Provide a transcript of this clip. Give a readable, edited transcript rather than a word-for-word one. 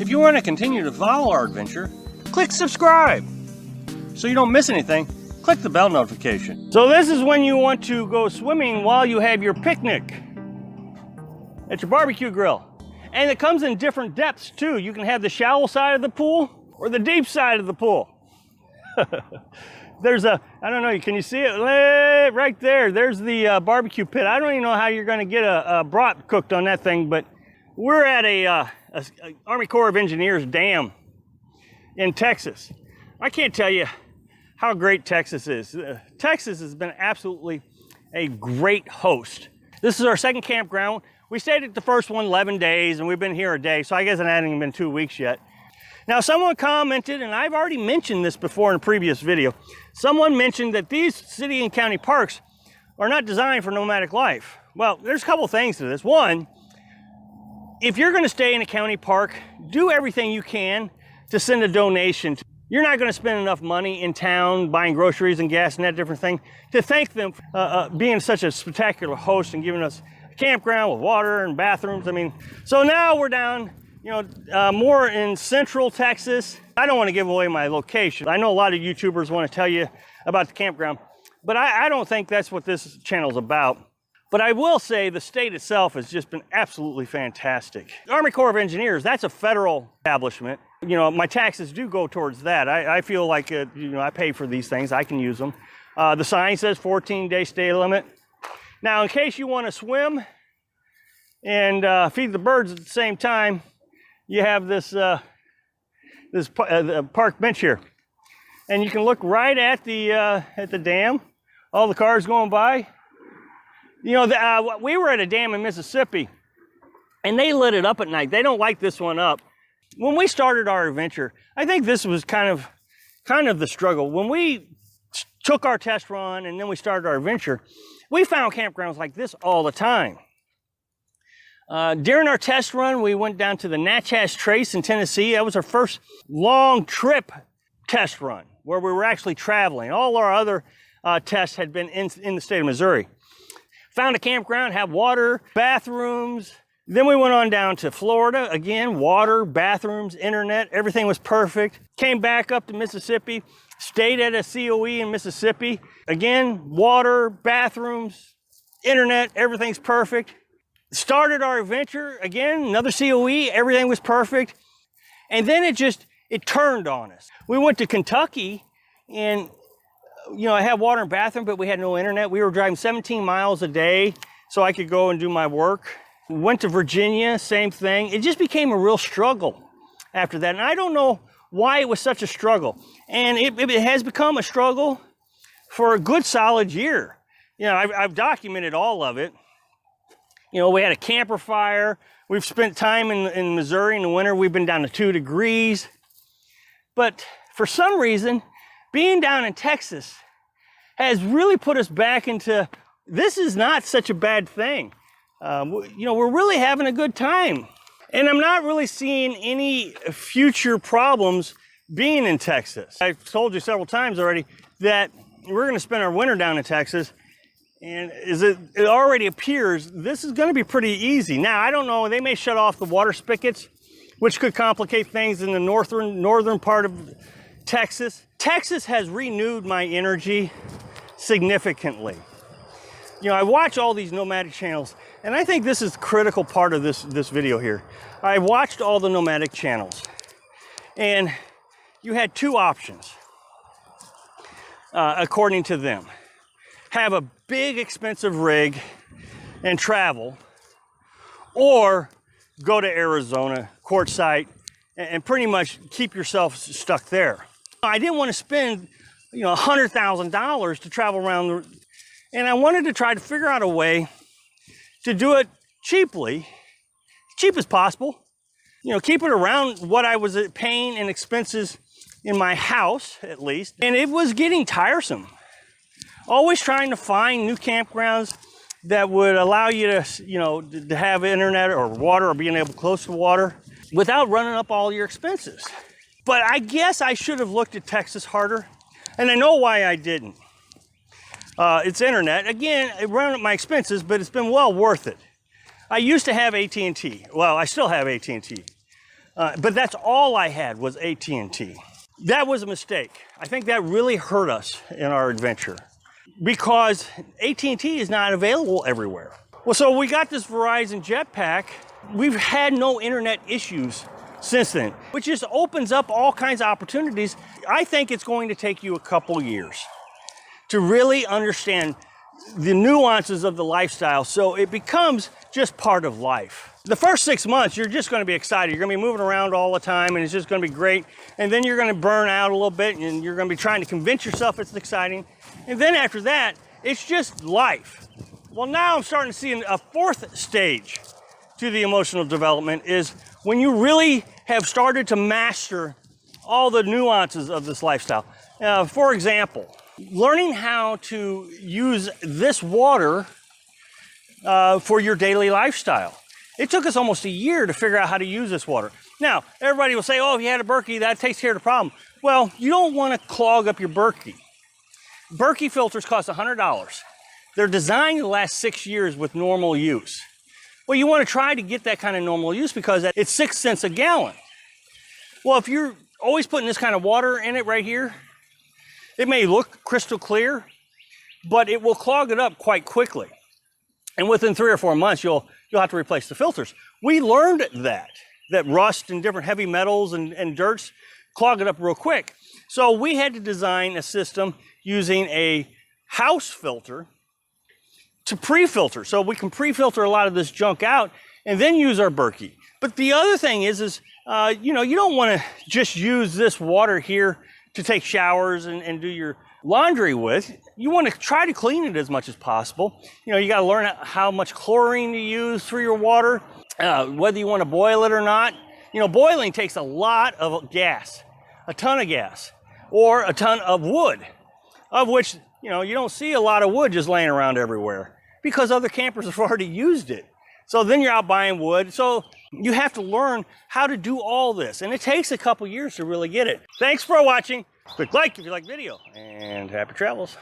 If you want to continue to follow our adventure, click subscribe. So you don't miss anything, click the bell notification. So this is when you want to go swimming while you have your picnic at your barbecue grill. And it comes in different depths too. You can have the shallow side of the pool or the deep side of the pool. There's a, I don't know, can you see it? Right there, there's the barbecue pit. I don't even know how you're gonna get a brat cooked on that thing, but we're at a Army Corps of Engineers dam in Texas. I can't tell you how great Texas is. Texas has been absolutely a great host. This is our second campground. We stayed at the first one 11 days and we've been here a day, so I guess it hasn't even been 2 weeks yet. Now someone commented, and I've already mentioned this before in a previous video, someone mentioned that these city and county parks are not designed for nomadic life. Well, there's a couple things to this. One, if you're gonna stay in a county park, do everything you can to send a donation. You're not gonna spend enough money in town buying groceries and gas and that different thing to thank them for being such a spectacular host and giving us a campground with water and bathrooms. I mean, so now we're down, more in central Texas. I don't want to give away my location. I know a lot of YouTubers want to tell you about the campground, but I don't think that's what this channel's about. But I will say the state itself has just been absolutely fantastic. The Army Corps of Engineers, that's a federal establishment. My taxes do go towards that. I feel like, I pay for these things, I can use them. The sign says 14-day stay limit. Now, in case you want to swim and feed the birds at the same time, you have this park bench here, and you can look right at the dam. All the cars going by. We were at a dam in Mississippi, and they lit it up at night. They don't light this one up. When we started our adventure, I think this was kind of the struggle. When we took our test run and then we started our adventure, we found campgrounds like this all the time. During our test run, we went down to the Natchez Trace in Tennessee. That was our first long trip test run where we were actually traveling. All our other tests had been in the state of Missouri. Found a campground, had water, bathrooms. Then we went on down to Florida. Again, water, bathrooms, internet, everything was perfect. Came back up to Mississippi, stayed at a COE in Mississippi. Again, water, bathrooms, internet, everything's perfect. Started our adventure, again, another COE, everything was perfect. And then it turned on us. We went to Kentucky and, I had water and bathroom, but we had no internet. We were driving 17 miles a day so I could go and do my work. Went to Virginia, same thing. It just became a real struggle after that. And I don't know why it was such a struggle. And it has become a struggle for a good solid year. I've documented all of it. We had a camper fire. We've spent time in Missouri in the winter. We've been down to 2 degrees. But for some reason, being down in Texas has really put us back into, this is not such a bad thing. We're really having a good time. And I'm not really seeing any future problems being in Texas. I've told you several times already that we're going to spend our winter down in Texas. And it already appears this is going to be pretty easy. Now, I don't know, they may shut off the water spigots, which could complicate things in the northern part of Texas. Texas has renewed my energy significantly. I watch all these nomadic channels, and I think this is a critical part of this video here. I watched all the nomadic channels, and you had 2 options, according to them. Have a big expensive rig and travel, or go to Arizona, quartzsite, and pretty much keep yourself stuck there. I didn't want to spend, $100,000 to travel around, and I wanted to try to figure out a way to do it cheaply, cheap as possible. Keep it around what I was paying in expenses in my house, at least. And it was getting tiresome. Always trying to find new campgrounds that would allow you to, to have internet or water or being able close to water without running up all your expenses. But I guess I should have looked at Texas harder, and I know why I didn't. It's internet. Again, it ran up my expenses, but it's been well worth it. I used to have AT&T. Well, I still have AT&T. But that's all I had was AT&T. That was a mistake. I think that really hurt us in our adventure because AT&T is not available everywhere. Well, so we got this Verizon jetpack. We've had no internet issues since then, which just opens up all kinds of opportunities. I think it's going to take you a couple years to really understand the nuances of the lifestyle so it becomes just part of life. The first 6 months, you're just going to be excited. You're going to be moving around all the time, and it's just going to be great. And then you're going to burn out a little bit, and you're going to be trying to convince yourself it's exciting. And then after that, it's just life. Well, now I'm starting to see a fourth stage to the emotional development is when you really have started to master all the nuances of this lifestyle. For example, learning how to use this water for your daily lifestyle. It took us almost a year to figure out how to use this water. Now, everybody will say, oh, if you had a Berkey, that takes care of the problem. Well, you don't want to clog up your Berkey. Berkey filters cost $100. They're designed to last 6 years with normal use. Well, you want to try to get that kind of normal use because it's 6 cents a gallon. Well, if you're always putting this kind of water in it right here, it may look crystal clear, but it will clog it up quite quickly. And within 3 or 4 months, you'll have to replace the filters. We learned that rust and different heavy metals and dirts clog it up real quick. So we had to design a system using a house filter to pre-filter. So we can pre-filter a lot of this junk out and then use our Berkey. But the other thing is you don't want to just use this water here to take showers and do your laundry with. You want to try to clean it as much as possible. You got to learn how much chlorine to use through your water, whether you want to boil it or not. Boiling takes a lot of gas, a ton of gas, or a ton of wood, of which, you don't see a lot of wood just laying around everywhere because other campers have already used it. So then you're out buying wood. So you have to learn how to do all this. And it takes a couple years to really get it. Thanks for watching. Click like if you like the video, and happy travels.